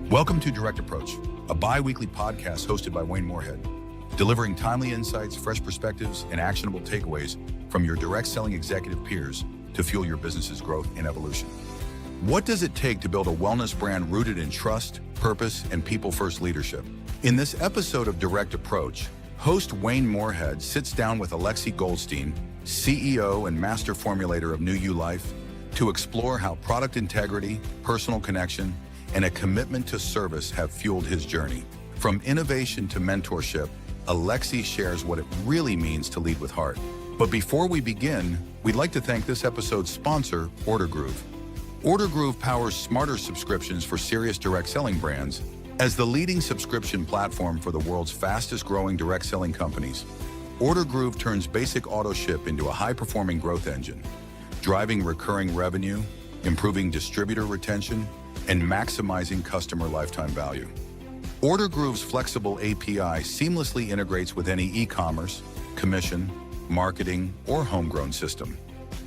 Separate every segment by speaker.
Speaker 1: Welcome to Direct Approach, a bi-weekly podcast hosted by Wayne Moorhead, delivering timely insights, fresh perspectives, and actionable takeaways from your direct selling executive peers to fuel your business's growth and evolution. What does it take to build a wellness brand rooted in trust, purpose, and people-first leadership? In this episode of Direct Approach, host Wayne Moorhead sits down with Alexy Goldstein, CEO and master formulator of New You Life, to explore how product integrity, personal connection, and a commitment to service have fueled his journey. From innovation to mentorship, Alexy shares what it really means to lead with heart. But before we begin, we'd like to thank this episode's sponsor, OrderGroove. OrderGroove powers smarter subscriptions for serious direct selling brands. As the leading subscription platform for the world's fastest growing direct selling companies, OrderGroove turns basic auto ship into a high-performing growth engine, driving recurring revenue, improving distributor retention, and maximizing customer lifetime value. OrderGroove's flexible API seamlessly integrates with any e-commerce, commission, marketing, or homegrown system.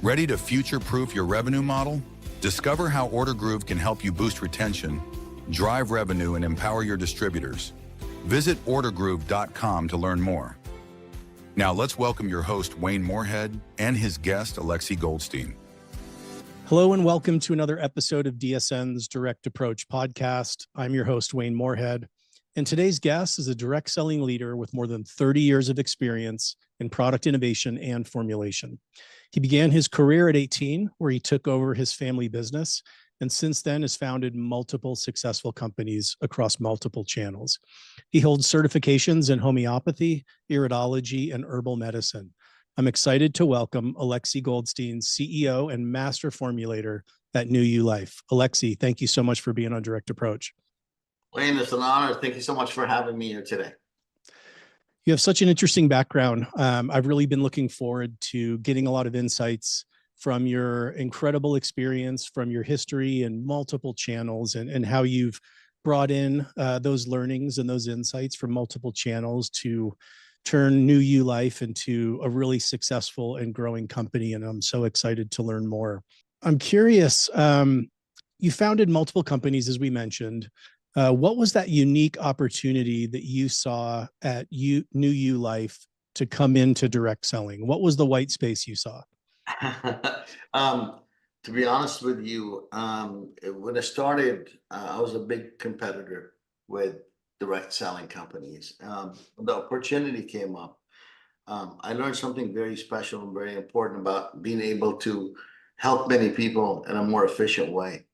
Speaker 1: Ready to future-proof your revenue model? Discover how OrderGroove can help you boost retention, drive revenue, and empower your distributors. Visit ordergroove.com to learn more. Now let's welcome your host, Wayne Moorhead, and his guest, Alexy Goldstein.
Speaker 2: Hello and welcome to another episode of DSN's Direct Approach podcast. I'm your host, Wayne Moorhead, and today's guest is a direct selling leader with more than 30 years of experience in product innovation and formulation. He began his career at 18, where he took over his family business, and since then has founded multiple successful companies across multiple channels. He holds certifications in homeopathy, iridology, and herbal medicine. I'm excited to welcome Alexy Goldstein, CEO and master formulator at New You Life. Alexy, thank you so much for being on Direct Approach.
Speaker 3: Wayne, it's an honor. Thank you so much for having me here today.
Speaker 2: You have such an interesting background. I've really been looking forward to getting a lot of insights from your incredible experience, from your history and multiple channels, and how you've brought in those learnings and those insights from multiple channels to turn New You Life into a really successful and growing company. And I'm so excited to learn more. I'm curious, you founded multiple companies, as we mentioned. What was that unique opportunity that you saw at New You Life to come into direct selling? What was the white space you saw?
Speaker 3: To be honest with you, when I started, I was a big competitor with direct selling companies. The opportunity came up. I learned something very special and very important about being able to help many people in a more efficient way.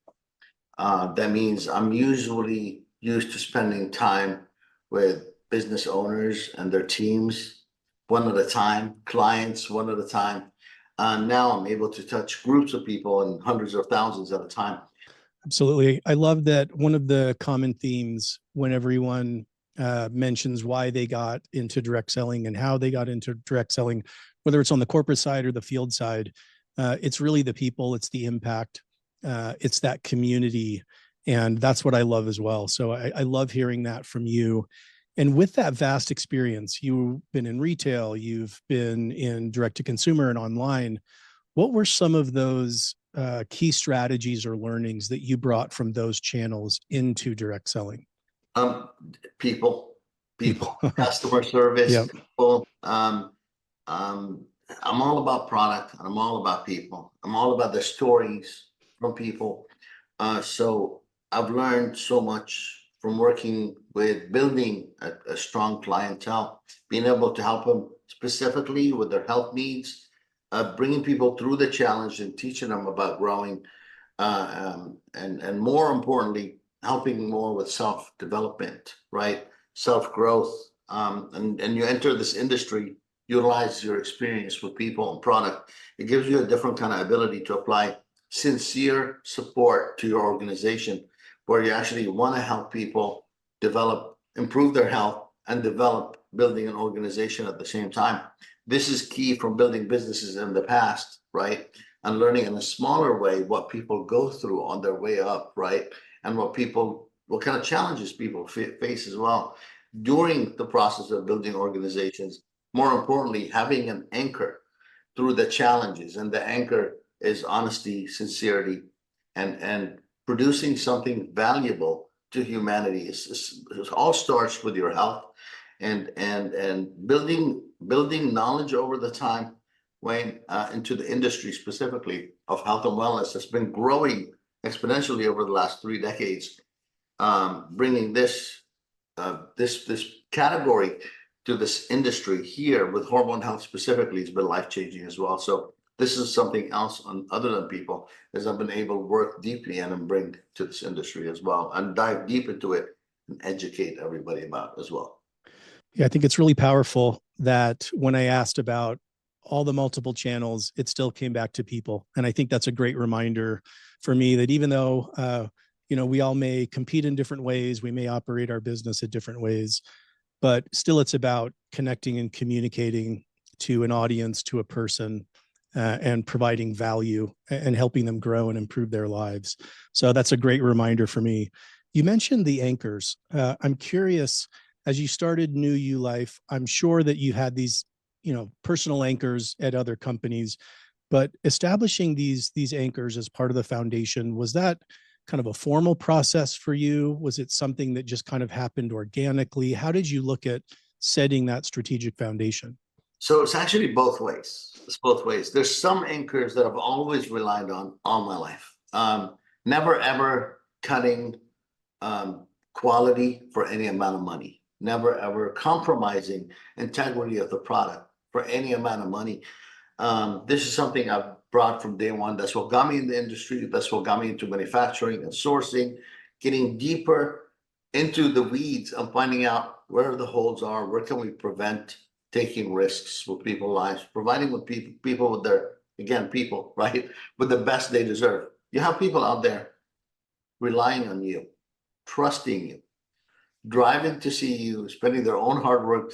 Speaker 3: That means I'm usually used to spending time with business owners and their teams, one at a time, clients one at a time. Now I'm able to touch groups of people and hundreds of thousands at a time.
Speaker 2: Absolutely. I love that one of the common themes when everyone mentions why they got into direct selling and how they got into direct selling, whether it's on the corporate side or the field side, it's really the people, it's the impact, it's that community. And that's what I love as well. So I love hearing that from you. And with that vast experience, you've been in retail, you've been in direct to consumer and online. What were some of those key strategies or learnings that you brought from those channels into direct selling?
Speaker 3: People, customer service.
Speaker 2: Yep.
Speaker 3: People. I'm all about product and I'm all about people. I'm all about the stories from people. So I've learned so much from working with building a strong clientele, being able to help them specifically with their health needs, bringing people through the challenge and teaching them about growing, and more importantly, helping more with self-development, right? Self-growth. And you enter this industry, utilize your experience with people and product. It gives you a different kind of ability to apply sincere support to your organization, where you actually want to help people develop, improve their health, and develop building an organization at the same time. This is key from building businesses in the past, right? And learning in a smaller way what people go through on their way up, right? And what kind of challenges people face as well during the process of building organizations. More importantly, having an anchor through the challenges, and the anchor is honesty, sincerity, and producing something valuable to humanity. It all starts with your health and building knowledge over the time, Wayne, into the industry specifically of health and wellness has been growing exponentially over the last 3 decades. Bringing this category to this industry here with hormone health specifically has been life-changing as well. So this is something else other than people, as I've been able to work deeply and bring to this industry as well, and dive deep into it and educate everybody about as well.
Speaker 2: Yeah, I think it's really powerful that when I asked about all the multiple channels, it still came back to people. And I think that's a great reminder for me that even though, we all may compete in different ways, we may operate our business in different ways, but still it's about connecting and communicating to an audience, to a person, and providing value and helping them grow and improve their lives. So that's a great reminder for me. You mentioned the anchors. I'm curious, as you started New You Life, I'm sure that you had these, personal anchors at other companies, but establishing these anchors as part of the foundation, was that kind of a formal process for you? Was it something that just kind of happened organically? How did you look at setting that strategic foundation?
Speaker 3: So it's actually both ways. It's both ways. There's some anchors that I've always relied on all my life. Never ever cutting quality for any amount of money. Never ever compromising integrity of the product for any amount of money. This is something I've brought from day one. That's what got me in the industry. That's what got me into manufacturing and sourcing, getting deeper into the weeds and finding out where the holes are, where can we prevent taking risks with people's lives, providing with people with their, again, people, right, with the best they deserve. You have people out there relying on you, trusting you, driving to see you, spending their own hard work,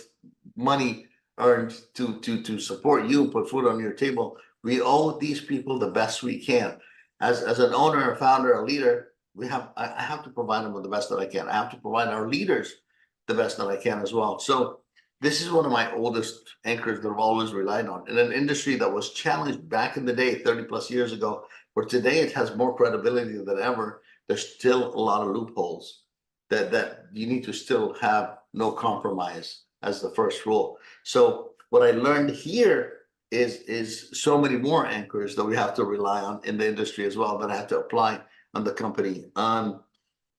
Speaker 3: money earned to support you, put food on your table. We owe these people the best we can. As an owner, a founder, a leader, I have to provide them with the best that I can. I have to provide our leaders the best that I can as well. So this is one of my oldest anchors that I've always relied on in an industry that was challenged back in the day, 30 plus years ago, where today it has more credibility than ever. There's still a lot of loopholes that you need to still have no compromise as the first rule. So what I learned here is so many more anchors that we have to rely on in the industry as well that I have to apply on the company.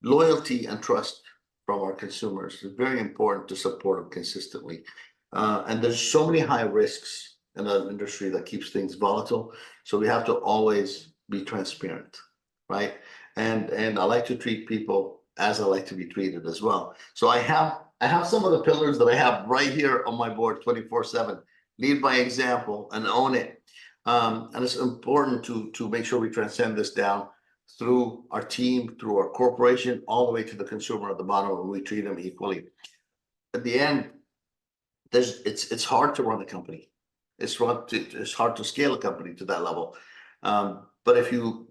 Speaker 3: Loyalty and trust from our consumers is very important to support them consistently. And there's so many high risks in an industry that keeps things volatile. So we have to always be transparent, right? And I like to treat people as I like to be treated as well. So I have some of the pillars that I have right here on my board 24/7. Lead by example and own it. And it's important to make sure we transcend this down through our team, through our corporation, all the way to the consumer at the bottom, and we treat them equally. At the end, it's hard to run a company. It's hard to scale a company to that level. But if you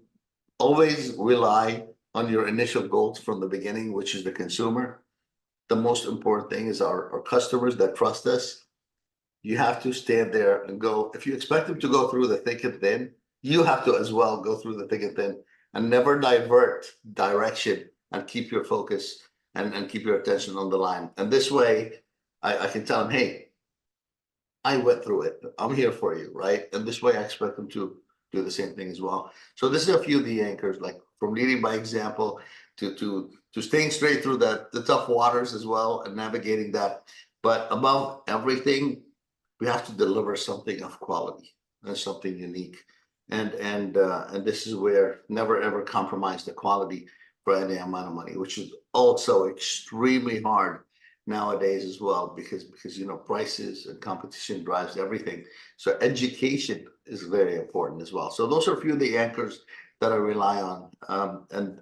Speaker 3: always rely on your initial goals from the beginning, which is the consumer, the most important thing is our customers that trust us. You have to stand there and go. If you expect them to go through the thick and thin, you have to as well go through the thick and thin, and never divert direction, and keep your focus and keep your attention on the line. And this way, I can tell them, hey, I went through it. I'm here for you, right? And this way, I expect them to do the same thing as well. So this is a few of the anchors, like from leading by example to staying straight through the tough waters as well and navigating that. But above everything, we have to deliver something of quality and something unique. And this is where never ever compromise the quality for any amount of money, which is also extremely hard nowadays as well, because prices and competition drives everything. So education is very important as well. So those are a few of the anchors that I rely on.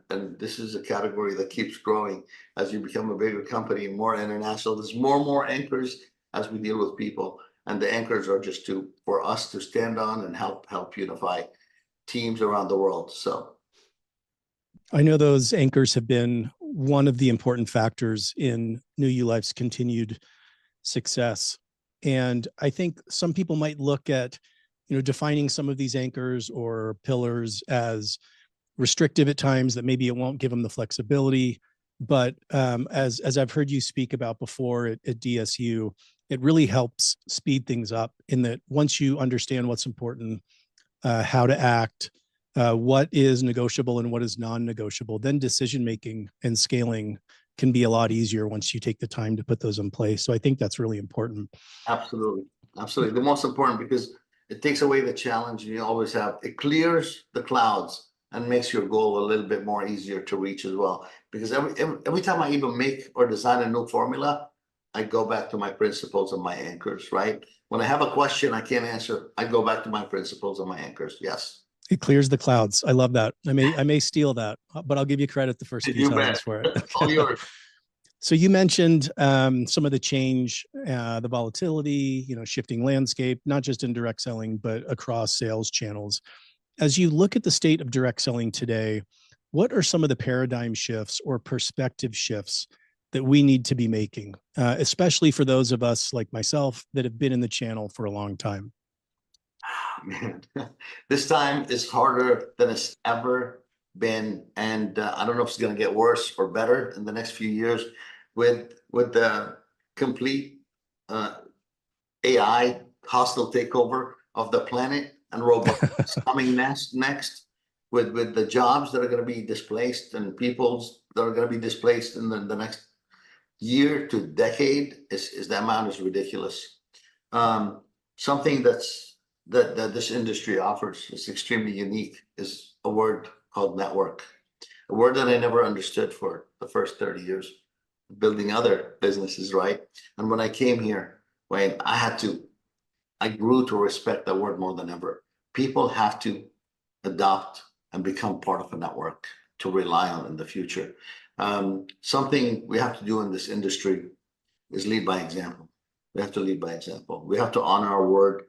Speaker 3: And this is a category that keeps growing as you become a bigger company, more international. There's more and more anchors as we deal with people. And the anchors are just for us to stand on and help unify teams around the world. So
Speaker 2: I know those anchors have been one of the important factors in New You Life's continued success. And I think some people might look at, defining some of these anchors or pillars as restrictive at times, that maybe it won't give them the flexibility. But as I've heard you speak about before at DSU, it really helps speed things up in that once you understand what's important, how to act, what is negotiable and what is non-negotiable, then decision-making and scaling can be a lot easier once you take the time to put those in place. So I think that's really important.
Speaker 3: Absolutely. Absolutely. The most important, because it takes away the challenge, and you always have, it clears the clouds and makes your goal a little bit more easier to reach as well. Because every time I even make or design a new formula, I go back to my principles and my anchors, right? When I have a question I can't answer, I go back to my principles and my anchors. Yes.
Speaker 2: It clears the clouds. I love that. I may steal that, but I'll give you credit the first few times for it.
Speaker 3: All yours.
Speaker 2: So you mentioned some of the change, the volatility, shifting landscape, not just in direct selling, but across sales channels. As you look at the state of direct selling today, what are some of the paradigm shifts or perspective shifts that we need to be making, especially for those of us like myself that have been in the channel for a long time?
Speaker 3: Man, this time is harder than it's ever been, and I don't know if it's going to get worse or better in the next few years with the complete AI hostile takeover of the planet and robots coming next with the jobs that are going to be displaced and peoples that are going to be displaced in the next year to decade is the amount is ridiculous. Something that this industry offers is extremely unique is a word called network, a word that I never understood for the first 30 years building other businesses, right? And when I came here, Wayne, I grew to respect that word more than ever. People have to adopt and become part of a network to rely on in the future. Something we have to do in this industry is lead by example. We have to lead by example. We have to honor our word.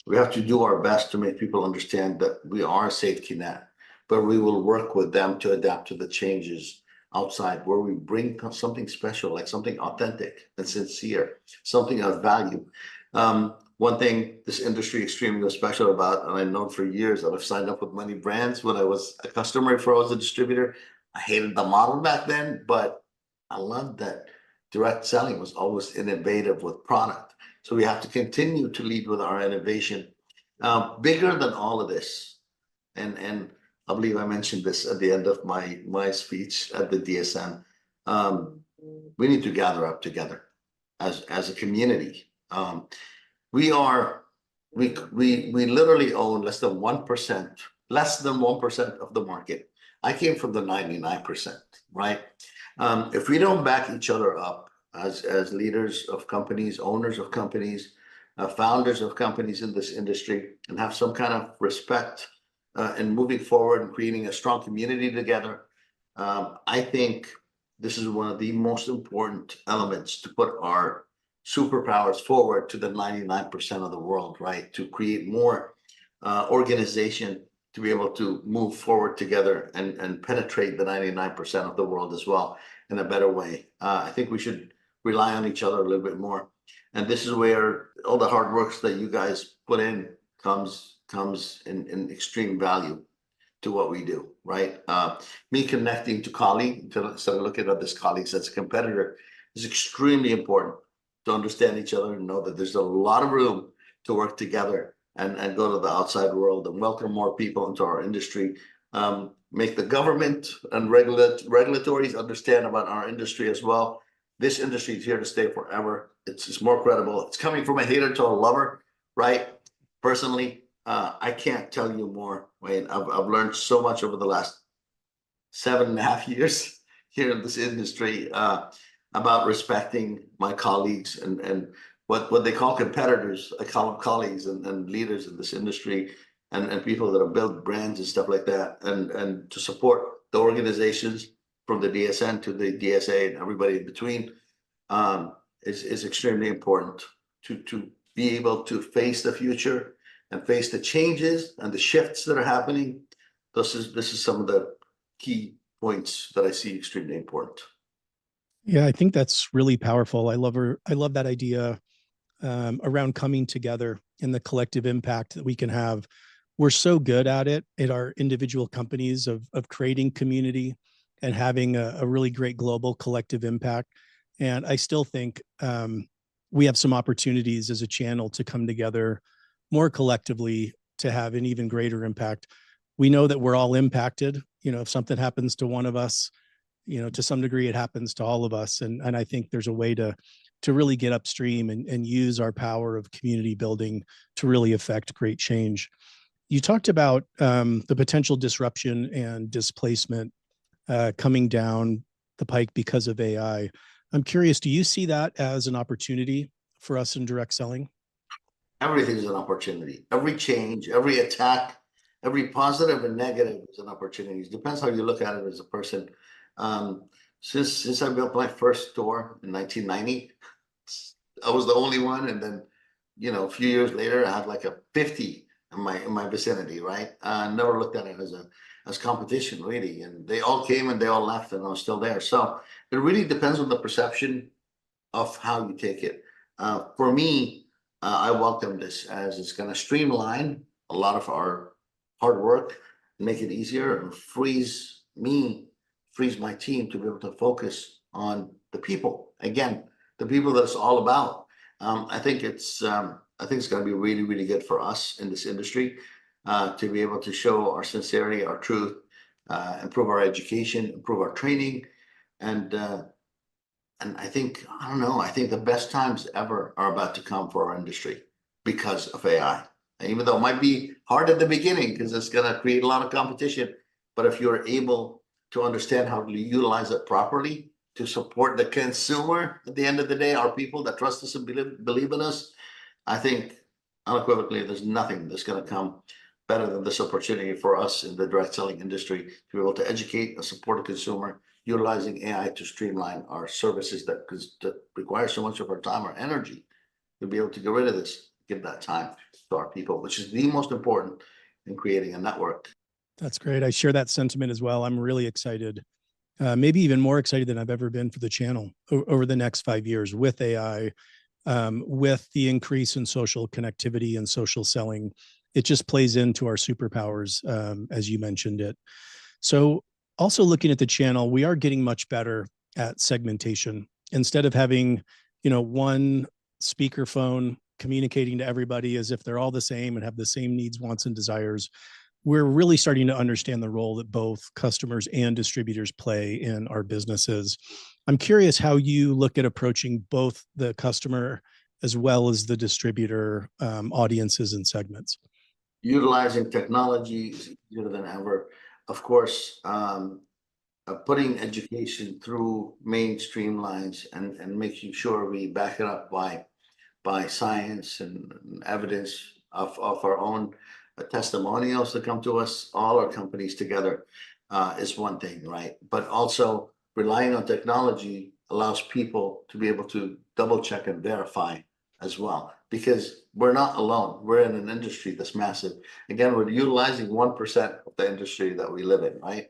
Speaker 3: We have to do our best to make people understand that we are a safety net, but we will work with them to adapt to the changes outside, where we bring something special, like something authentic and sincere, something of value. One thing this industry extremely special about, and I've known for years that I've signed up with many brands when I was a customer before I was a distributor. I hated the model back then, but I loved that direct selling was always innovative with product. So we have to continue to lead with our innovation. Bigger than all of this, and I believe I mentioned this at the end of my speech at the DSM. We need to gather up together as a community. We literally own less than 1% of the market. I came from the 99%, right? If we don't back each other up as leaders of companies, owners of companies, founders of companies in this industry, and have some kind of respect in moving forward and creating a strong community together, I think this is one of the most important elements to put our superpowers forward to the 99% of the world, right? To create more organization to be able to move forward together and penetrate the 99% of the world as well in a better way. I think we should rely on each other a little bit more. And this is where all the hard work that you guys put in comes in extreme value to what we do, right? Me connecting to colleagues, instead of looking at this colleagues as a competitor, is extremely important to understand each other and know that there's a lot of room to work together and go to the outside world and welcome more people into our industry. Make the government and regulatories understand about our industry as well. This industry is here to stay forever. It's more credible. It's coming from a hater to a lover, right? Personally, I can't tell you more, Wayne. I've learned so much over the last 7.5 years here in this industry about respecting my colleagues and what they call competitors. I call them colleagues and leaders in this industry and people that have built brands and stuff like that, and to support the organizations from the DSN to the DSA and everybody in between is extremely important to be able to face the future and face the changes and the shifts that are happening. This is some of the key points that I see extremely important.
Speaker 2: Yeah, I think that's really powerful. I love that idea around coming together and the collective impact that we can have. We're so good at it at our individual companies of creating community and having a really great global collective impact. And I still think we have some opportunities as a channel to come together more collectively to have an even greater impact. We know that we're all impacted. If something happens to one of us, to some degree, it happens to all of us. And I think there's a way to really get upstream and use our power of community building to really affect great change. You talked about the potential disruption and displacement coming down the pike because of AI. I'm curious, do you see that as an opportunity for us in direct selling?
Speaker 3: Everything is an opportunity. Every change, every attack, every positive and negative is an opportunity. It depends how you look at it as a person. Since I built my first store in 1990, I was the only one, and then a few years later, I had like a 50 in my vicinity, right? I never looked at it as competition, really. And they all came and they all left, and I was still there. So it really depends on the perception of how you take it. For me, I welcome this as it's going to streamline a lot of our hard work, make it easier, and frees my team to be able to focus on the people. Again, the people that it's all about. I think it's going to be really, really good for us in this industry to be able to show our sincerity, our truth, improve our education, improve our training, and I think the best times ever are about to come for our industry because of AI. And even though it might be hard at the beginning because it's going to create a lot of competition, but if you're able to understand how to utilize it properly to support the consumer at the end of the day, our people that trust us and believe in us, I think unequivocally there's nothing that's going to come better than this opportunity for us in the direct selling industry to be able to educate and support the consumer, utilizing AI to streamline our services that require so much of our time, our energy, to be able to get rid of this, give that time to our people, which is the most important in creating a network.
Speaker 2: That's great. I share that sentiment as well. I'm really excited, maybe even more excited than I've ever been for the channel over the next 5 years with AI, with the increase in social connectivity and social selling. It just plays into our superpowers, as you mentioned it. So also looking at the channel, we are getting much better at segmentation. Instead of having, one speakerphone communicating to everybody as if they're all the same and have the same needs, wants, and desires, we're really starting to understand the role that both customers and distributors play in our businesses. I'm curious how you look at approaching both the customer as well as the distributor audiences and segments.
Speaker 3: Utilizing technology is easier than ever. Of course, putting education through mainstream lines and making sure we back it up by science and evidence of our own testimonials that come to us, all our companies together, is one thing, right? But also relying on technology allows people to be able to double check and verify as well, because we're not alone. We're in an industry that's massive. Again, we're utilizing 1% of the industry that we live in, right?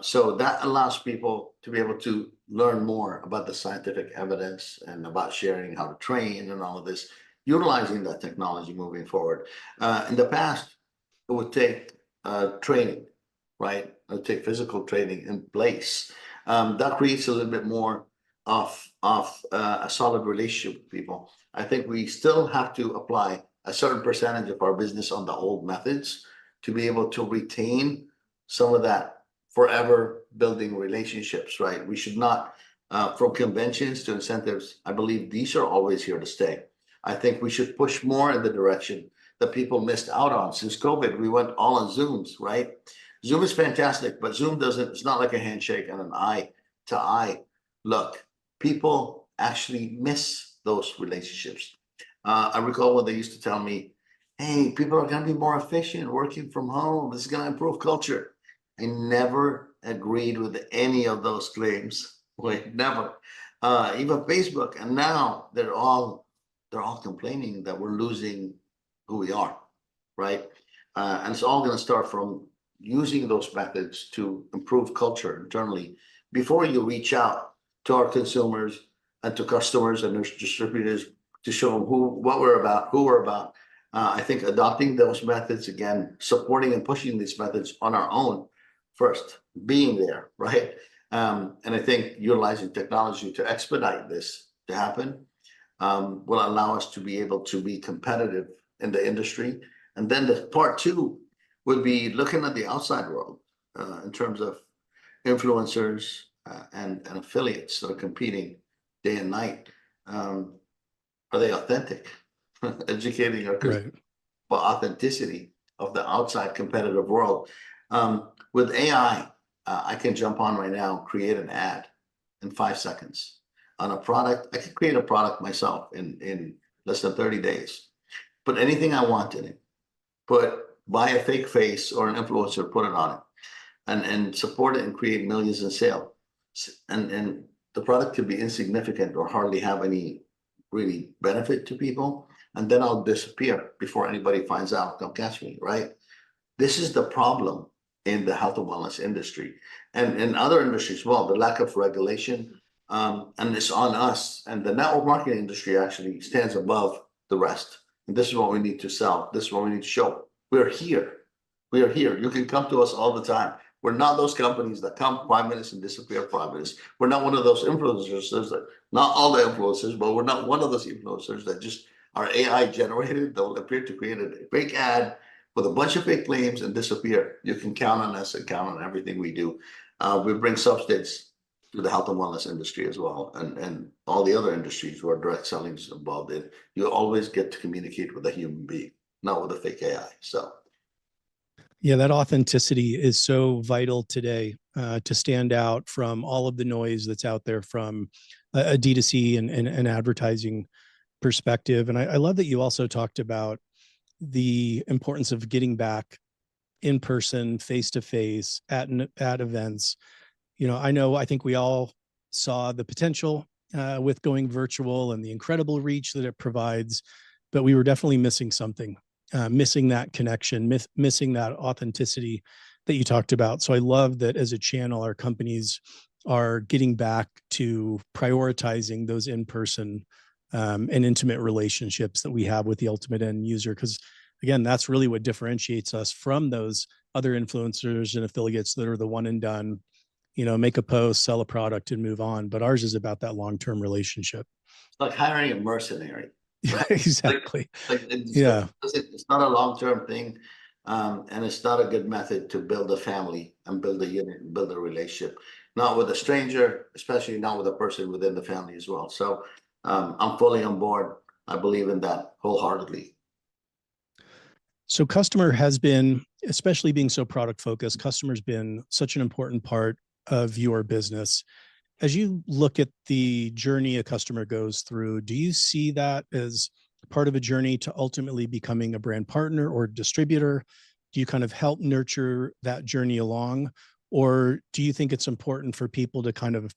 Speaker 3: So that allows people to be able to learn more about the scientific evidence and about sharing how to train and all of this, utilizing that technology moving forward. In the past, it would take training, right? It would take physical training in place. That creates a little bit more of a solid relationship with people. I think we still have to apply a certain percentage of our business on the old methods to be able to retain some of that forever building relationships, right? We should not, from conventions to incentives, I believe these are always here to stay. I think we should push more in the direction that people missed out on. Since COVID, we went all on Zooms, right? Zoom is fantastic, but Zoom it's not like a handshake and an eye to eye look. People actually miss those relationships. I recall when they used to tell me, hey, people are going to be more efficient working from home. This is going to improve culture. I never agreed with any of those claims. Wait, never. Even Facebook, and now they're all complaining that we're losing who we are, right? And it's all going to start from using those methods to improve culture internally before you reach out to our consumers and to customers and their distributors to show them what we're about, who we're about. I think adopting those methods, again, supporting and pushing these methods on our own first, being there, right? And I think utilizing technology to expedite this to happen will allow us to be able to be competitive in the industry. And then the part two would be looking at the outside world in terms of influencers and affiliates that are competing day and night. Are they authentic? Educating our
Speaker 2: Right.
Speaker 3: about authenticity of the outside competitive world. With AI, I can jump on right now, create an ad in 5 seconds on a product. I could create a product myself in less than 30 days. Put anything I want in it. Buy a fake face or an influencer, put it on it, and support it and create millions in sales. And the product could be insignificant or hardly have any really benefit to people. And then I'll disappear before anybody finds out, don't catch me, right? This is the problem in the health and wellness industry and in other industries as well, the lack of regulation. And it's on us. And the network marketing industry actually stands above the rest. And this is what we need to sell. This is what we need to show. We're here. We are here. You can come to us all the time. We're not those companies that come 5 minutes and disappear 5 minutes. We're not one of those influencers that, not all the influencers, but we're not one of those influencers that just are AI generated. They'll appear to create a fake ad with a bunch of fake claims and disappear. You can count on us and count on everything we do. We bring substance to the health and wellness industry as well, and all the other industries where direct selling is involved in. You always get to communicate with a human being, not with a fake AI. So.
Speaker 2: Yeah, that authenticity is so vital today to stand out from all of the noise that's out there from a D2C and advertising perspective. And I love that you also talked about the importance of getting back in person, face to face at events. I think we all saw the potential with going virtual and the incredible reach that it provides, but we were definitely missing something. Missing that connection, missing that authenticity that you talked about. So I love that as a channel, our companies are getting back to prioritizing those in-person and intimate relationships that we have with the ultimate end user. Because again, that's really what differentiates us from those other influencers and affiliates that are the one and done, make a post, sell a product and move on. But ours is about that long-term relationship.
Speaker 3: It's like hiring a mercenary.
Speaker 2: Yeah, exactly.
Speaker 3: It's not a long-term thing, and it's not a good method to build a family and build a unit and build a relationship. Not with a stranger, especially not with a person within the family as well. So I'm fully on board. I believe in that wholeheartedly.
Speaker 2: So customer has been, especially being so product focused, customer's been such an important part of your business. As you look at the journey a customer goes through, do you see that as part of a journey to ultimately becoming a brand partner or distributor? Do you kind of help nurture that journey along? Or do you think it's important for people to kind of,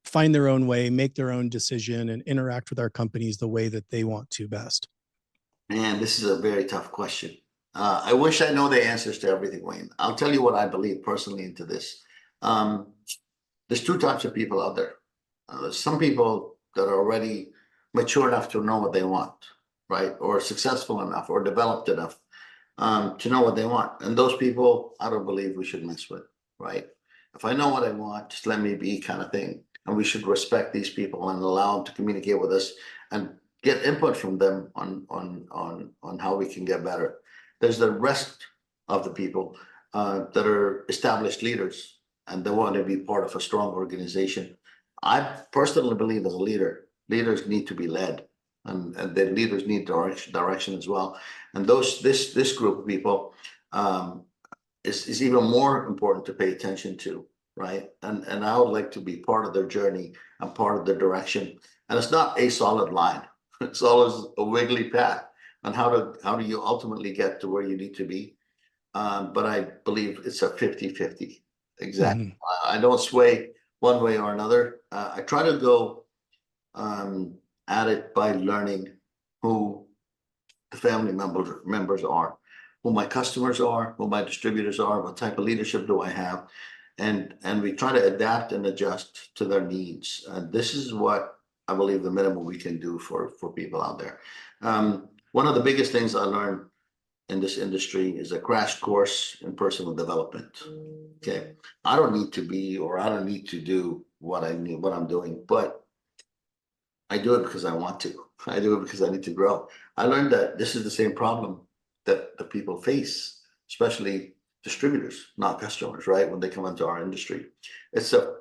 Speaker 2: find their own way, make their own decision and interact with our companies the way that they want to best?
Speaker 3: Man, this is a very tough question. I wish I know the answers to everything, Wayne. I'll tell you what I believe personally into this. There's two types of people out there. There's some people that are already mature enough to know what they want, right? Or successful enough or developed enough to know what they want. And those people, I don't believe we should mess with, right? If I know what I want, just let me be kind of thing. And we should respect these people and allow them to communicate with us and get input from them on how we can get better. There's the rest of the people that are established leaders and they want to be part of a strong organization. I personally believe as a leader, leaders need to be led, and the leaders need direction as well. And this group of people is even more important to pay attention to, right? And I would like to be part of their journey and part of their direction. And it's not a solid line. It's always a wiggly path on how do you ultimately get to where you need to be. But I believe it's a 50-50. Exactly. Mm-hmm. I don't sway one way or another. I try to go at it by learning who the family members are, who my customers are, who my distributors are, what type of leadership do I have, and we try to adapt and adjust to their needs. And this is what I believe the minimum we can do for people out there. One of the biggest things I learned in this industry is a crash course in personal development. Okay, I don't need to be, or I don't need to do what I'm doing, but I do it because I want to. I do it because I need to grow. I learned that this is the same problem that the people face, especially distributors, not customers, right? When they come into our industry, it's a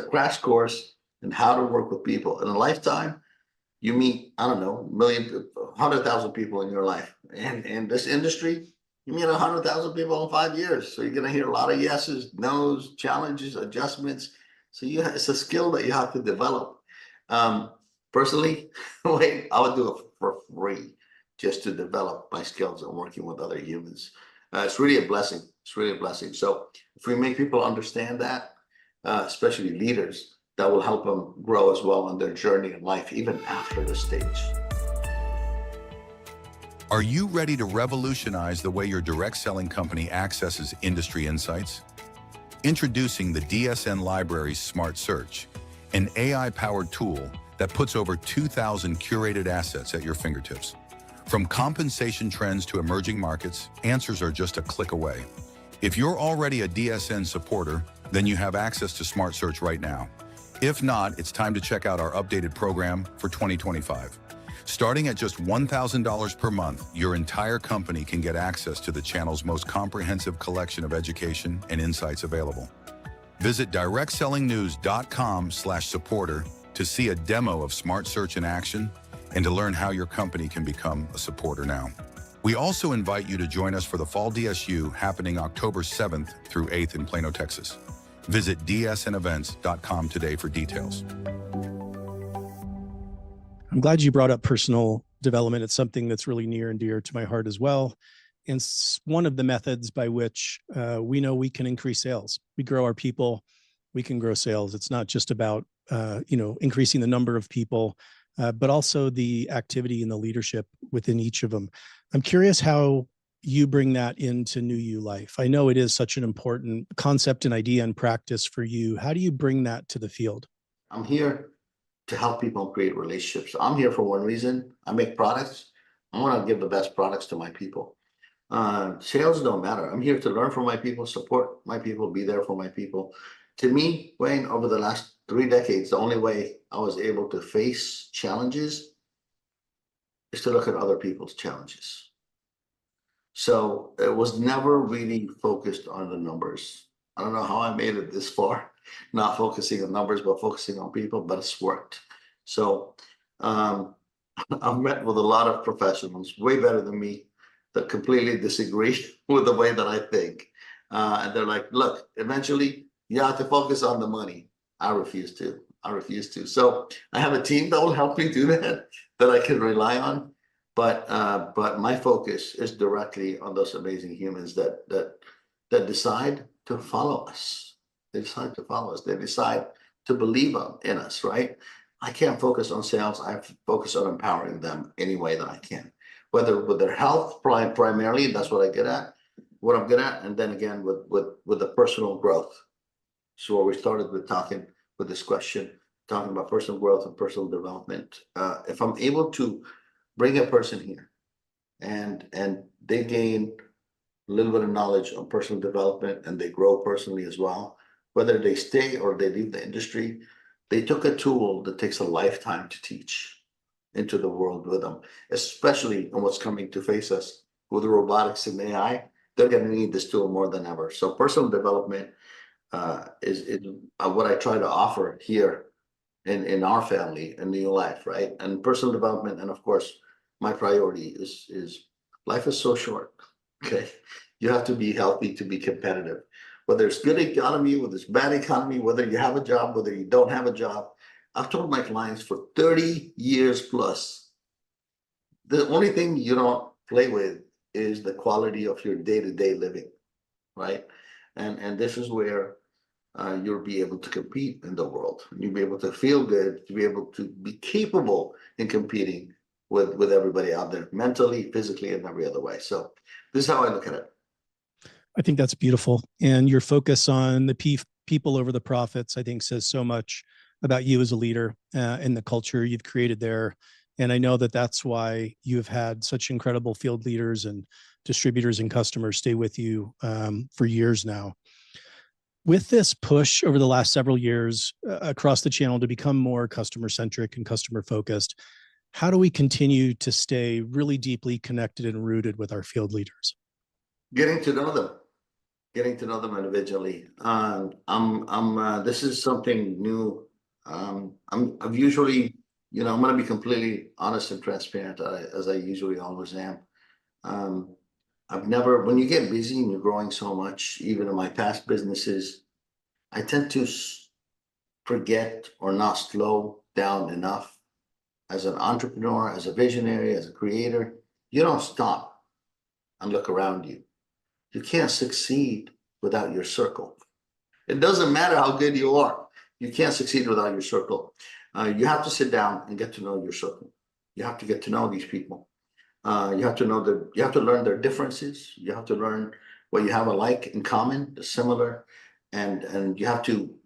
Speaker 3: crash course in how to work with people. In a lifetime, you meet, I don't know, 100,000 people in your life. And in this industry, you meet 100,000 people in 5 years. So you're going to hear a lot of yeses, nos, challenges, adjustments. So it's a skill that you have to develop. Personally, I would do it for free just to develop my skills and working with other humans. It's really a blessing. It's really a blessing. So if we make people understand that, especially leaders, that will help them grow as well on their journey in life, even after the stage.
Speaker 1: Are you ready to revolutionize the way your direct selling company accesses industry insights? Introducing the DSN Library's Smart Search, an AI-powered tool that puts over 2,000 curated assets at your fingertips. From compensation trends to emerging markets, answers are just a click away. If you're already a DSN supporter, then you have access to Smart Search right now. If not, it's time to check out our updated program for 2025. Starting at just $1,000 per month, your entire company can get access to the channel's most comprehensive collection of education and insights available. Visit directsellingnews.com/supporter to see a demo of Smart Search in action and to learn how your company can become a supporter now. We also invite you to join us for the Fall DSU happening October 7th through 8th in Plano, Texas. Visit dsnevents.com today for details.
Speaker 2: I'm glad you brought up personal development. It's something that's really near and dear to my heart as well. And it's one of the methods by which we know we can increase sales. We grow our people, we can grow sales. It's not just about increasing the number of people, but also the activity and the leadership within each of them. I'm curious how you bring that into New You Life. I know it is such an important concept and idea and practice for you. How do you bring that to the field?
Speaker 3: I'm here to help people create relationships. I'm here for one reason. I make products. I want to give the best products to my people. Sales don't matter. I'm here to learn from my people, support my people, be there for my people. To me, Wayne, over the last 3 decades, the only way I was able to face challenges is to look at other people's challenges. So it was never really focused on the numbers. I don't know how I made it this far, not focusing on numbers, but focusing on people, but it's worked. So I've met with a lot of professionals, way better than me, that completely disagree with the way that I think. And they're like, look, eventually you have to focus on the money. I refuse to. So I have a team that will help me do that I can rely on. But my focus is directly on those amazing humans that decide to follow us. They decide to follow us. They decide to believe in us, right? I can't focus on sales. I focus on empowering them any way that I can, whether with their health primarily. That's what I'm good at, and then again with the personal growth. So where we started with talking with this question, talking about personal growth and personal development. If I'm able to bring a person here and they gain a little bit of knowledge on personal development and they grow personally as well, whether they stay or they leave the industry, they took a tool that takes a lifetime to teach into the world with them, especially in what's coming to face us with robotics and AI. They're going to need this tool more than ever. So personal development is what I try to offer here in our family in New Life, right? And personal development, and of course, my priority is life is so short. Okay, you have to be healthy to be competitive. Whether it's good economy, whether it's bad economy, whether you have a job, whether you don't have a job. I've told my clients for 30 years plus, the only thing you don't play with is the quality of your day-to-day living, right? And this is where you'll be able to compete in the world. You'll be able to feel good, to be able to be capable in competing with everybody out there, mentally, physically, and every other way. So this is how I look at it.
Speaker 2: I think that's beautiful. And your focus on the people over the profits, I think, says so much about you as a leader and the culture you've created there. And I know that that's why you've had such incredible field leaders and distributors and customers stay with you for years now. With this push over the last several years across the channel to become more customer-centric and customer-focused, how do we continue to stay really deeply connected and rooted with our field leaders?
Speaker 3: Getting to know them individually. This is something new. I've usually, I'm going to be completely honest and transparent, as I usually always am. When you get busy and you're growing so much, even in my past businesses, I tend to forget or not slow down enough. As an entrepreneur, as a visionary, as a creator, you don't stop and look around you. You can't succeed without your circle. It doesn't matter how good you are. You can't succeed without your circle. You have to sit down and get to know your circle. You have to get to know these people. You have to learn their differences. You have to learn what you have alike in common, the similar, and you have to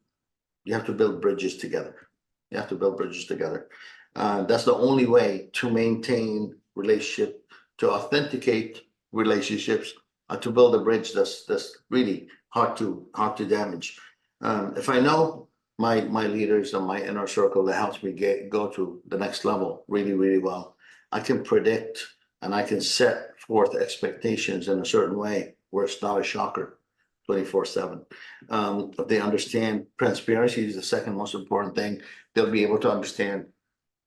Speaker 3: build bridges together. You have to build bridges together. That's the only way to maintain relationship, to authenticate relationships, to build a bridge that's really hard to damage. If I know my leaders and my inner circle that helps me go to the next level really, really well, I can predict and I can set forth expectations in a certain way where it's not a shocker 24/7. If they understand transparency is the second most important thing, they'll be able to understand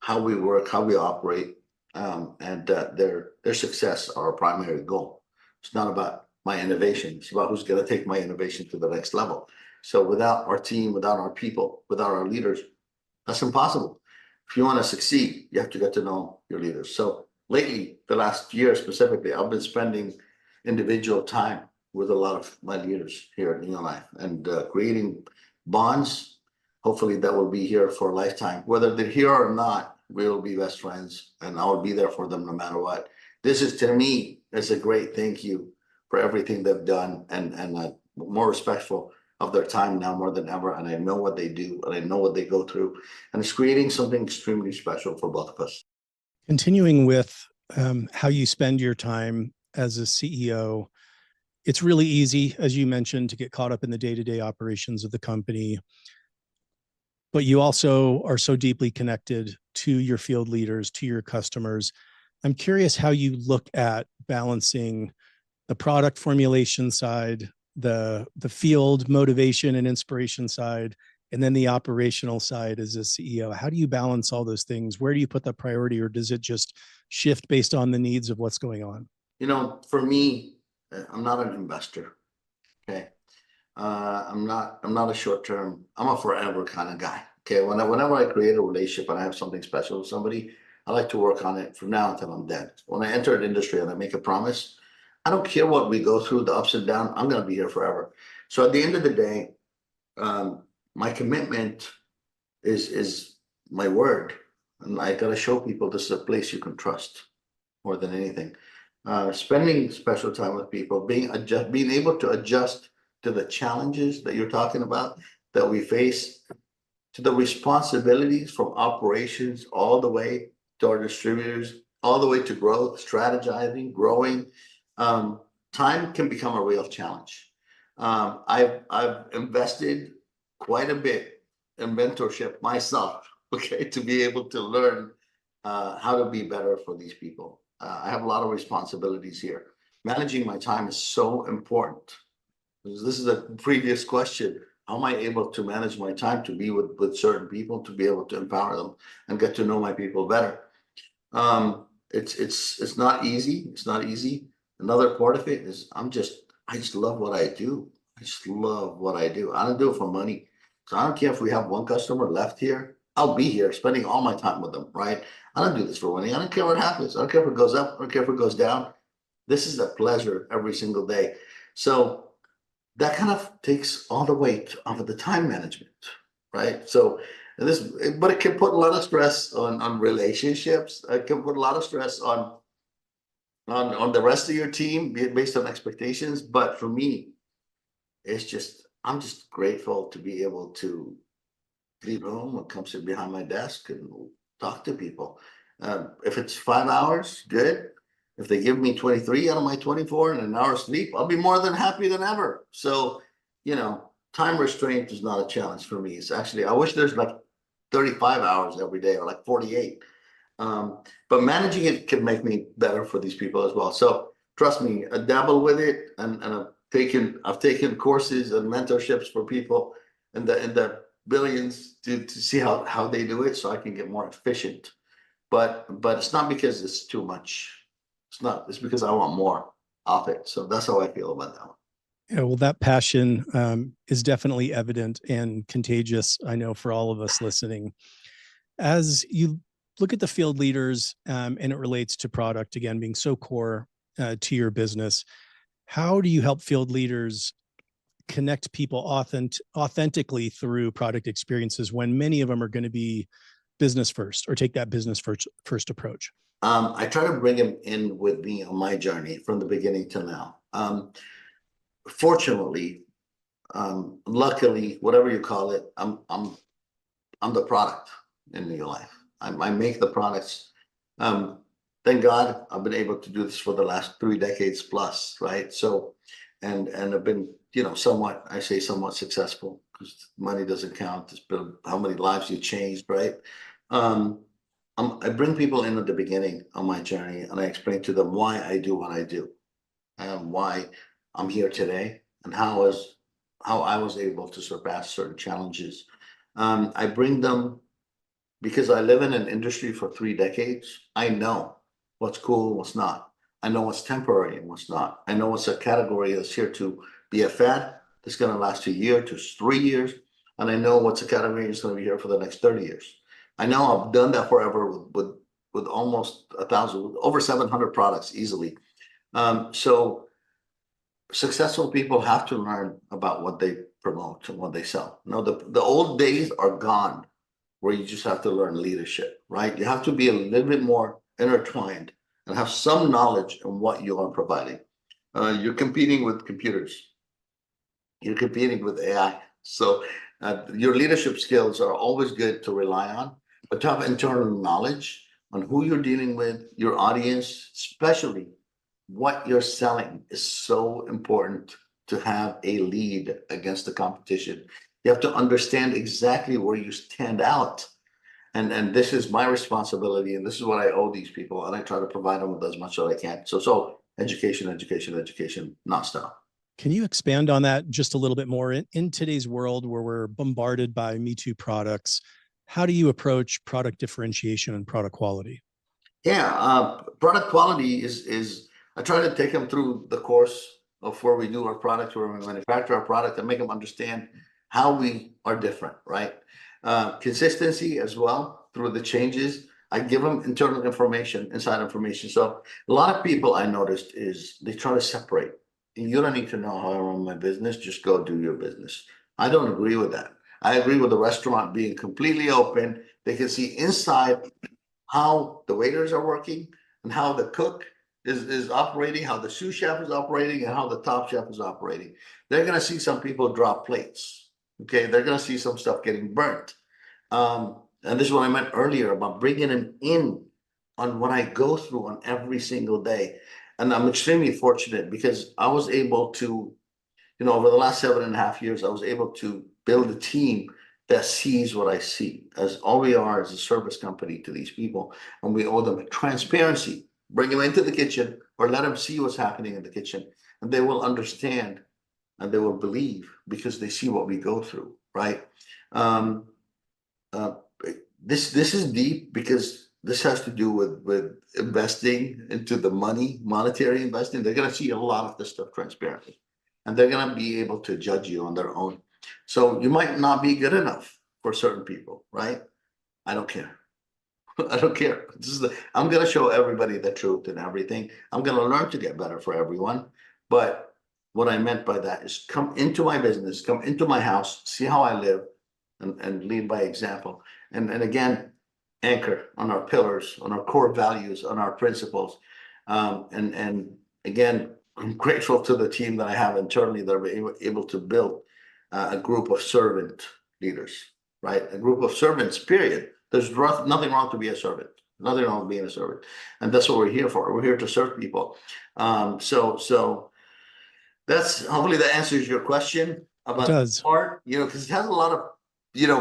Speaker 3: how we work, how we operate, and their success are our primary goal. It's not about my innovation. It's about who's going to take my innovation to the next level. So without our team, without our people, without our leaders, that's impossible. If you want to succeed, you have to get to know your leaders. So lately, the last year specifically, I've been spending individual time with a lot of my leaders here at Neolife and creating bonds. Hopefully that will be here for a lifetime. Whether they're here or not, we'll be best friends and I'll be there for them no matter what. This is, to me, is a great thank you for everything they've done, and I'm more respectful of their time now more than ever. And I know what they do and I know what they go through, and it's creating something extremely special for both of us.
Speaker 2: Continuing with how you spend your time as a CEO, it's really easy, as you mentioned, to get caught up in the day-to-day operations of the company, but you also are so deeply connected to your field leaders, to your customers. I'm curious how you look at balancing the product formulation side, the field motivation and inspiration side, and then the operational side as a CEO. How do you balance all those things? Where do you put the priority, or does it just shift based on the needs of what's going on?
Speaker 3: For me, I'm not an investor. Okay. I'm not a short-term, I'm a forever kind of guy. Okay. Whenever I create a relationship and I have something special with somebody, I like to work on it from now until I'm dead. When I enter an industry and I make a promise, I don't care what we go through, the ups and downs, I'm going to be here forever. So at the end of the day, my commitment is my word. And I got to show people this is a place you can trust more than anything. Spending special time with people, being able to adjust to the challenges that you're talking about that we face, to the responsibilities from operations all the way to our distributors, all the way to growth, strategizing, growing. Time can become a real challenge. I've invested quite a bit in mentorship myself, okay, to be able to learn how to be better for these people. I have a lot of responsibilities here. Managing my time is so important. This is a previous question. How am I able to manage my time to be with certain people, to be able to empower them and get to know my people better? It's not easy. It's not easy. Another part of it is I just love what I do. I just love what I do. I don't do it for money. So I don't care if we have one customer left here. I'll be here spending all my time with them, right? I don't do this for money. I don't care what happens. I don't care if it goes up. I don't care if it goes down. This is a pleasure every single day. So that kind of takes all the weight off of the time management, right? So but it can put a lot of stress on relationships. It can put a lot of stress on the rest of your team based on expectations. But for me, I'm just grateful to be able to leave home and come sit behind my desk and talk to people. If it's 5 hours, good. If they give me 23 out of my 24 and an hour of sleep, I'll be more than happy than ever. So, time restraint is not a challenge for me. It's actually, I wish there's like 35 hours every day or like 48. But managing it can make me better for these people as well. So trust me, I dabble with it, and I've taken courses and mentorships for people in the billions to see how they do it, so I can get more efficient. But it's not because it's too much. It's because I want more of it. So that's how I feel about that one.
Speaker 2: Yeah, well, that passion is definitely evident and contagious, I know, for all of us listening. As you look at the field leaders, and it relates to product, again, being so core to your business, how do you help field leaders connect people authentically through product experiences when many of them are going to be business first or take that business first approach?
Speaker 3: I try to bring them in with me on my journey from the beginning till now. Fortunately, luckily, whatever you call it, I'm the product in your life. I make the products. Thank God I've been able to do this for the last 3 decades plus, right? So, and I've been, somewhat successful, because money doesn't count. It's been how many lives you changed, right? I bring people in at the beginning of my journey, and I explain to them why I do what I do, and why I'm here today, and how I was able to surpass certain challenges. I bring them because I live in an industry for 3 decades. I know what's cool and what's not. I know what's temporary and what's not. I know what's a category that's here to be a fad that's going to last a year to 3 years. And I know what's a category that's going to be here for the next 30 years. I know I've done that forever with almost 1,000, over 700 products easily. So successful people have to learn about what they promote and what they sell. The old days are gone, where you just have to learn leadership, right? You have to be a little bit more intertwined and have some knowledge on what you are providing. You're competing with computers. You're competing with AI. So your leadership skills are always good to rely on, but to have internal knowledge on who you're dealing with, your audience, especially what you're selling, is so important to have a lead against the competition. You have to understand exactly where you stand out. And this is my responsibility, and this is what I owe these people, and I try to provide them with as much as I can. So education, nonstop.
Speaker 2: Can you expand on that just a little bit more? In today's world where we're bombarded by Me Too products, how do you approach product differentiation and product quality?
Speaker 3: Yeah, product quality is I try to take them through the course of where we do our product, where we manufacture our product, and make them understand how we are different, right? Consistency as well through the changes. I give them internal information, inside information. So a lot of people, I noticed, is they try to separate. You don't need to know how I run my business, just go do your business. I don't agree with that. I agree with the restaurant being completely open. They can see inside how the waiters are working, and how the cook is operating, how the sous chef is operating, and how the top chef is operating. They're going to see some people drop plates. Okay, they're going to see some stuff getting burnt. And this is what I meant earlier about bringing them in on what I go through on every single day. And I'm extremely fortunate because I was able to, over the last 7.5 years, I was able to build a team that sees what I see. As all we are is a service company to these people, and we owe them transparency. Bring them into the kitchen, or let them see what's happening in the kitchen, and they will understand and they will believe because they see what we go through, right? This is deep because this has to do with investing into the monetary investing. They're going to see a lot of this stuff transparently, and they're going to be able to judge you on their own. So you might not be good enough for certain people, right? I don't care. I don't care. I'm going to show everybody the truth and everything. I'm going to learn to get better for everyone. But what I meant by that is come into my business, come into my house, see how I live, and lead by example. And again, anchor on our pillars, on our core values, on our principles. And again, I'm grateful to the team that I have internally that are able to build a group of servant leaders, right? A group of servants, period. There's nothing wrong to be a servant. Nothing wrong with being a servant. And that's what we're here for. We're here to serve people. So that's, hopefully that answers your question about the part, because it has a lot of,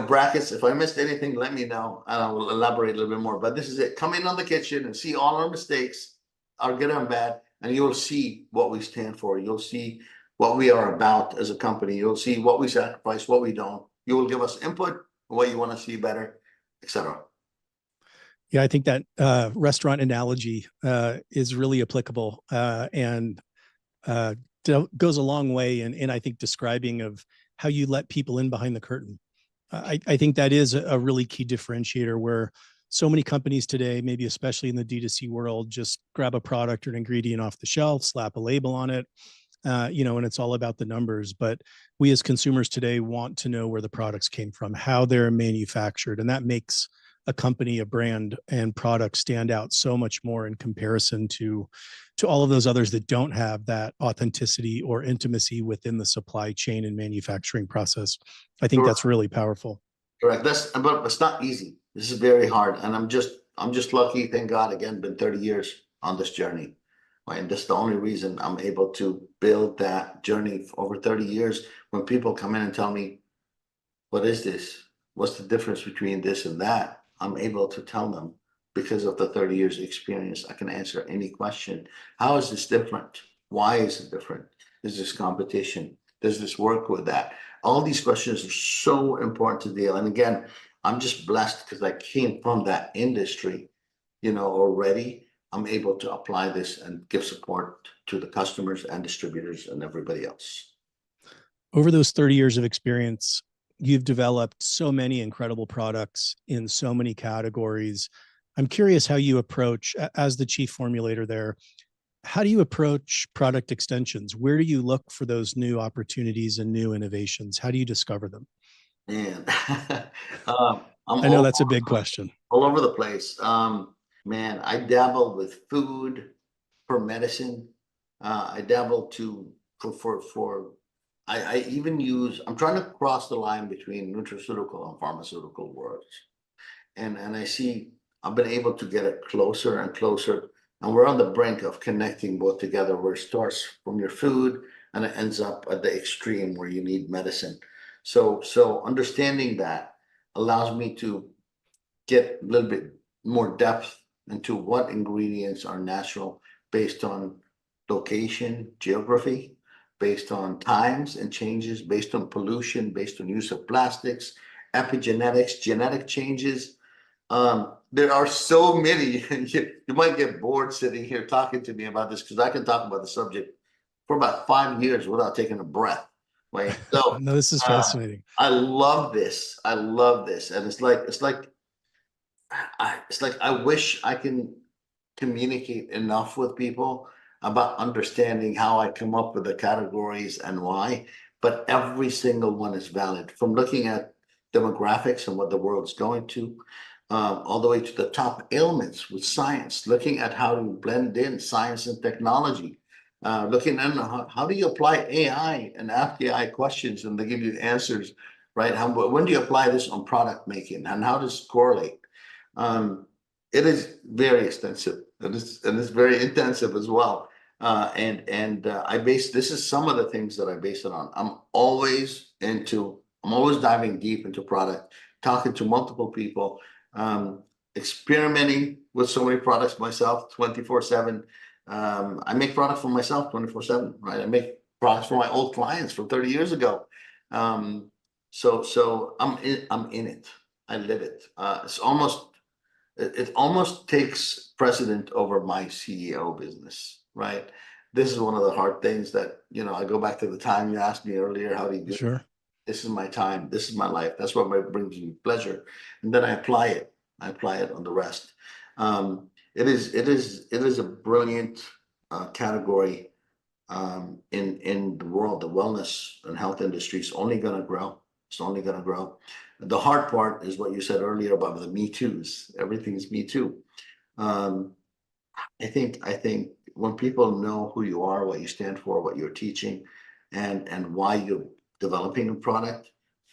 Speaker 3: brackets. If I missed anything, let me know and I will elaborate a little bit more. But this is it. Come in on the kitchen and see all our mistakes, our good and bad, and you'll see what we stand for. You'll see what we are about as a company. You'll see what we sacrifice, what we don't. You will give us input, what you want to see better, etc.
Speaker 2: Yeah, I think that restaurant analogy is really applicable and goes a long way in I think describing of how you let people in behind the curtain. I think that is a really key differentiator where so many companies today, maybe especially in the D2C world, just grab a product or an ingredient off the shelf, slap a label on it, and it's all about the numbers. But we as consumers today want to know where the products came from, how they're manufactured, and that makes a company, a brand, and product stand out so much more in comparison to all of those others that don't have that authenticity or intimacy within the supply chain and manufacturing process. I think that's really powerful.
Speaker 3: Correct. But it's not easy. This is very hard, and I'm just lucky. Thank God, again, been 30 years on this journey, right? And that's the only reason I'm able to build that journey for over 30 years. When people come in and tell me, "What is this? What's the difference between this and that?" I'm able to tell them because of the 30 years experience. I can answer any question. How is this different? Why is it different? Is this competition? Does this work with that? All these questions are so important to deal. And again, I'm just blessed because I came from that industry, already. I'm able to apply this and give support to the customers and distributors and everybody else.
Speaker 2: Over those 30 years of experience, you've developed so many incredible products in so many categories. I'm curious how you approach, as the chief formulator there, how do you approach product extensions? Where do you look for those new opportunities and new innovations? How do you discover them?
Speaker 3: Man,
Speaker 2: I know that's a big question.
Speaker 3: All over the place. Man, I dabble with food for medicine. I dabble I even I'm trying to cross the line between nutraceutical and pharmaceutical worlds. And I see I've been able to get it closer and closer. And we're on the brink of connecting both together, where it starts from your food and it ends up at the extreme where you need medicine. So understanding that allows me to get a little bit more depth into what ingredients are natural based on location, geography, based on times and changes, based on pollution, based on use of plastics, epigenetics, genetic changes. There are so many. You might get bored sitting here talking to me about this, because I can talk about the subject for about 5 years without taking a breath. Right? So
Speaker 2: no, this is fascinating.
Speaker 3: I love this. And it's like I wish I can communicate enough with people about understanding how I come up with the categories and why, but every single one is valid, from looking at demographics and what the world's going to, all the way to the top ailments with science, looking at how to blend in science and technology, looking at how do you apply AI and ask AI questions and they give you answers, right? When do you apply this on product making, and how does it correlate? It is very extensive, and it's very intensive as well. This is some of the things that I base it on. I'm always diving deep into product, talking to multiple people, experimenting with so many products myself 24/7. I make products for myself 24/7, right? I make products for my old clients from 30 years ago. So I'm in it. I live it. It almost takes precedent over my CEO business, right? This is one of the hard things that, I go back to the time you asked me earlier, how do you do it?
Speaker 2: Sure.
Speaker 3: This is my time. This is my life. That's what brings me pleasure. And then I apply it. On the rest. It is a brilliant category in the world. The wellness and health industry is only going to grow. It's only going to grow. The hard part is what you said earlier about the Me Too's. Everything's Me Too. I think when people know who you are, what you stand for, what you're teaching, and why you're developing a product,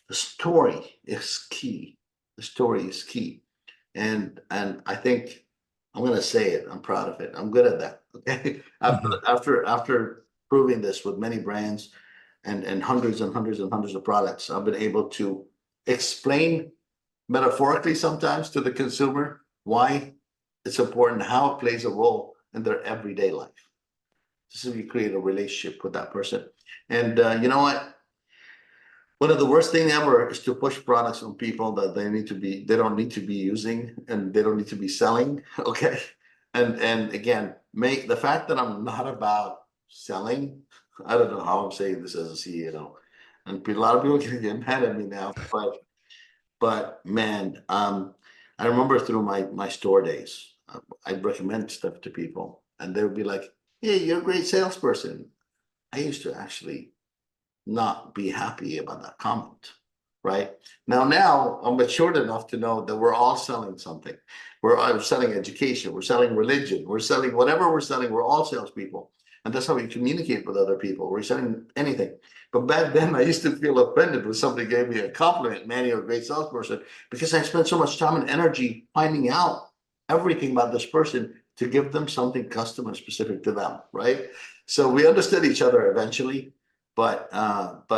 Speaker 3: the story is key. The story is key. And I think I'm going to say it. I'm proud of it. I'm good at that. Okay. After proving this with many brands and hundreds and hundreds and hundreds of products, I've been able to explain metaphorically sometimes to the consumer why it's important, how it plays a role in their everyday life. So you create a relationship with that person. And you know what? One of the worst thing ever is to push products on people that they don't need to be using and they don't need to be selling. Okay. And again, make the fact that I'm not about selling. I don't know how I'm saying this as a CEO. And a lot of people can get mad at me now, but man, I remember through my store days, I'd recommend stuff to people and they would be like, hey, you're a great salesperson. I used to actually not be happy about that comment, right? Now I'm matured enough to know that we're all selling something. We're selling education, we're selling religion, we're selling whatever we're selling, we're all salespeople. And that's how we communicate with other people. We're selling anything. But back then I used to feel offended when somebody gave me a compliment, man, you're a great salesperson, because I spent so much time and energy finding out everything about this person to give them something custom and specific to them, right? So we understood each other eventually. But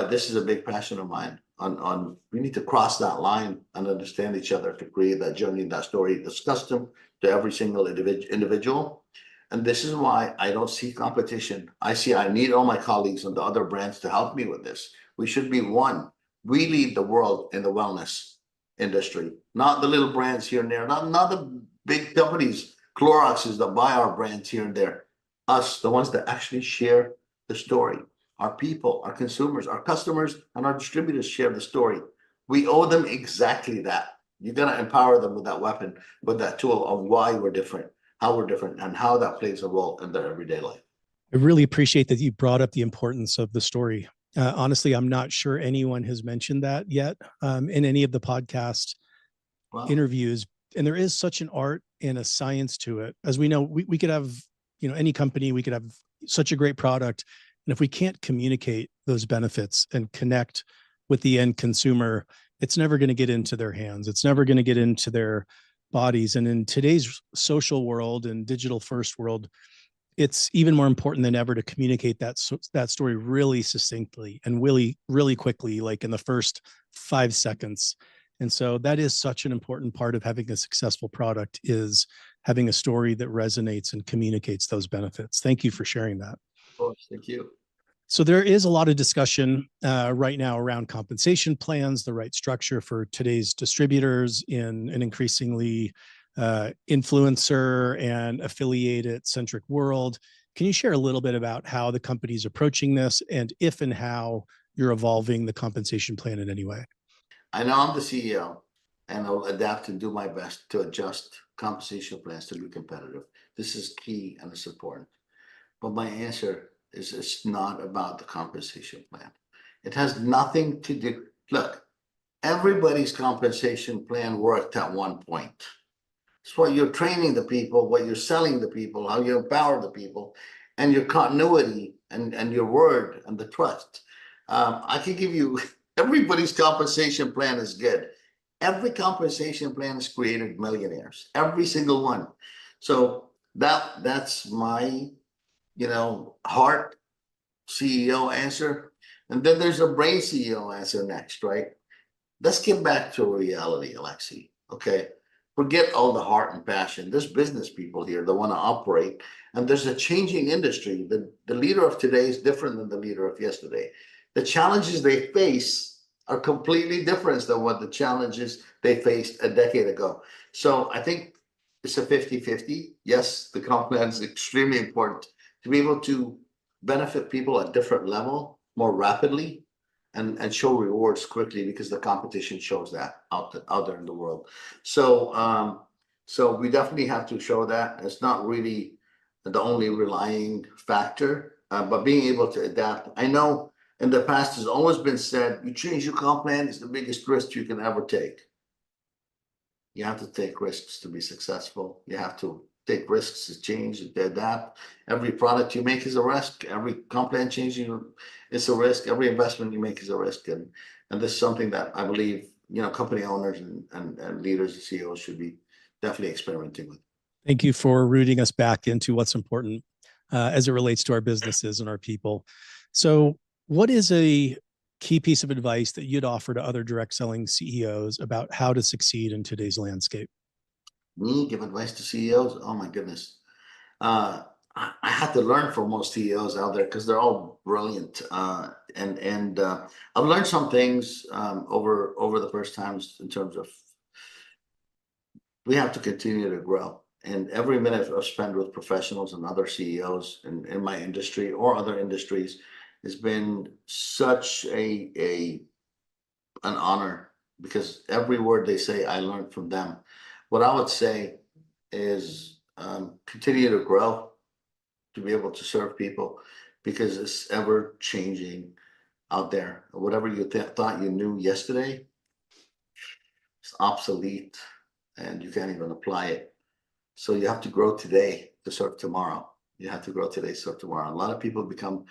Speaker 3: this is a big passion of mine on we need to cross that line and understand each other to create that journey, that story that's custom to every single individual. And this is why I don't see competition. I need all my colleagues and the other brands to help me with this. We should be one. We lead the world in the wellness industry, not the little brands here and there, not the big companies, Cloroxes that buy our brands here and there. Us, the ones that actually share the story. Our people, our consumers, our customers, and our distributors share the story. We owe them exactly that. You're going to empower them with that weapon, with that tool of why we're different, how we're different, and how that plays a role in their everyday life.
Speaker 2: I really appreciate that you brought up the importance of the story. Honestly, I'm not sure anyone has mentioned that yet in any of the podcast interviews. And there is such an art and a science to it. As we know, we could have, any company, we could have such a great product. And if we can't communicate those benefits and connect with the end consumer, it's never going to get into their hands. It's never going to get into their bodies. And in today's social world and digital first world, it's even more important than ever to communicate that story really succinctly and really quickly, like in the first 5 seconds. And so that is such an important part of having a successful product, is having a story that resonates and communicates those benefits. Thank you for sharing that.
Speaker 3: Of course, thank you.
Speaker 2: So there is a lot of discussion right now around compensation plans, the right structure for today's distributors in an increasingly influencer and affiliated centric world. Can you share a little bit about how the company's approaching this, and if and how you're evolving the compensation plan in any way?
Speaker 3: I know I'm the CEO, and I'll adapt and do my best to adjust compensation plans to be competitive. This is key and it's important. But my answer is it's not about the compensation plan. It has nothing to do. Look, everybody's compensation plan worked at one point. It's what you're training the people, what you're selling the people, how you empower the people, and your continuity and your word and the trust. I can give you, everybody's compensation plan is good. Every compensation plan has created millionaires, every single one. So that's my heart CEO answer. And then there's a brain CEO answer next, right? Let's get back to reality, Alexy. Okay. Forget all the heart and passion. There's business people here that want to operate, and there's a changing industry. The leader of today is different than the leader of yesterday. The challenges they face are completely different than what the challenges they faced a decade ago. So I think it's a 50-50. Yes, the comp plan is extremely important to be able to benefit people at different level more rapidly and show rewards quickly, because the competition shows that out there in the world. So so we definitely have to show that. It's not really the only relying factor, but being able to adapt. I know in the past has always been said, you change your comp plan is the biggest risk you can ever take. You have to take risks to be successful. You have to take risks to change, to adapt. Every product you make is a risk. Every comp plan change is a risk. Every investment you make is a risk. And this is something that I believe, company owners and leaders and CEOs should be definitely experimenting with.
Speaker 2: Thank you for rooting us back into what's important as it relates to our businesses and our people. So what is a key piece of advice that you'd offer to other direct selling CEOs about how to succeed in today's landscape?
Speaker 3: Me give advice to CEOs? Oh my goodness. I had to learn from most CEOs out there because they're all brilliant. And I've learned some things over the first times in terms of we have to continue to grow. And every minute I've spent with professionals and other CEOs in my industry or other industries has been such an honor because every word they say, I learned from them. What I would say is continue to grow, to be able to serve people because it's ever changing out there. Whatever you thought you knew yesterday, it's obsolete and you can't even apply it. So you have to grow today to serve tomorrow. You have to grow today to serve tomorrow. A lot of people become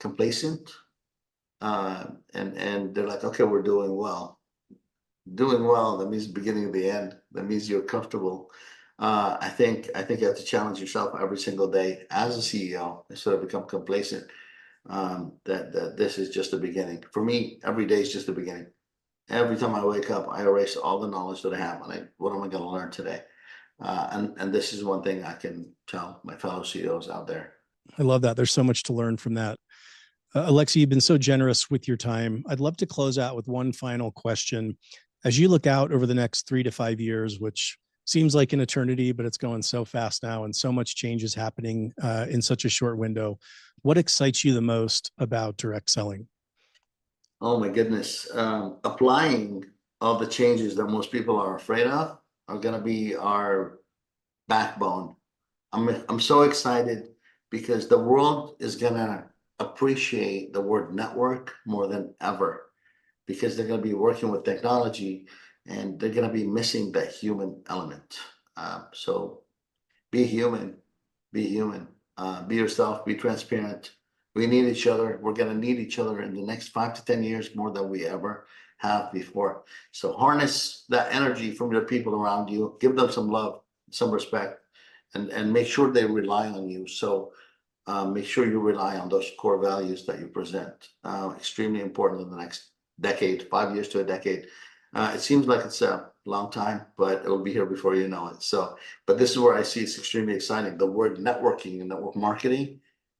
Speaker 3: complacent and they're like, okay, we're doing well. Doing well, that means beginning of the end. That means you're comfortable. I think you have to challenge yourself every single day as a CEO instead of become complacent. That this is just the beginning. For me, every day is just the beginning. Every time I wake up, I erase all the knowledge that I have and what am I going to learn today? And this is one thing I can tell my fellow CEOs out there.
Speaker 2: I love that. There's so much to learn from that. Alexy, you've been so generous with your time. I'd love to close out with one final question. As you look out over the next 3 to 5 years, which seems like an eternity, but it's going so fast now and so much change is happening in such a short window, what excites you the most about direct selling?
Speaker 3: Oh my goodness. Applying all the changes that most people are afraid of are going to be our backbone. I'm so excited because the world is going to appreciate the word network more than ever because they're going to be working with technology and they're going to be missing the human element. So be human, be yourself, be transparent. We need each other. We're going to need each other in the next 5 to 10 years more than we ever have before. So harness that energy from your people around you, give them some love, some respect, and make sure they rely on you. So make sure you rely on those core values that you present. Extremely important in the next decade, 5 years to a decade. It seems like it's a long time, but it'll be here before you know it. So, but this is where I see it's extremely exciting. The word networking and network marketing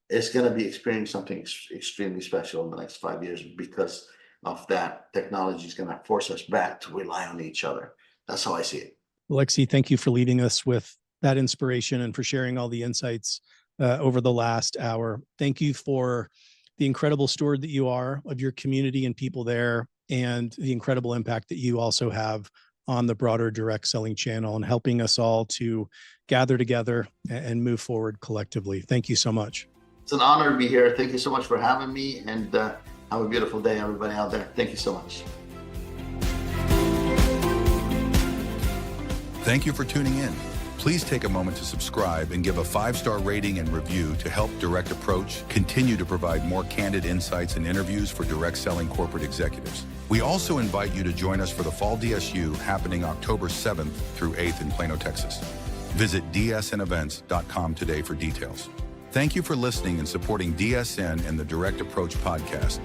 Speaker 3: is going to be experiencing something extremely special in the next 5 years because of that. Technology is going to force us back to rely on each other. That's how I see it.
Speaker 2: Alexy, thank you for leading us with that inspiration and for sharing all the insights over the last hour. Thank you for the incredible steward that you are of your community and people there, and the incredible impact that you also have on the broader direct selling channel and helping us all to gather together and move forward collectively. Thank you so much.
Speaker 3: It's an honor to be here. Thank you so much for having me, and have a beautiful day, everybody out there. Thank you so much.
Speaker 1: Thank you for tuning in. Please take a moment to subscribe and give a 5-star rating and review to help Direct Approach continue to provide more candid insights and interviews for direct selling corporate executives. We also invite you to join us for the Fall DSU happening October 7th through 8th in Plano, Texas. Visit dsnevents.com today for details. Thank you for listening and supporting DSN and the Direct Approach podcast.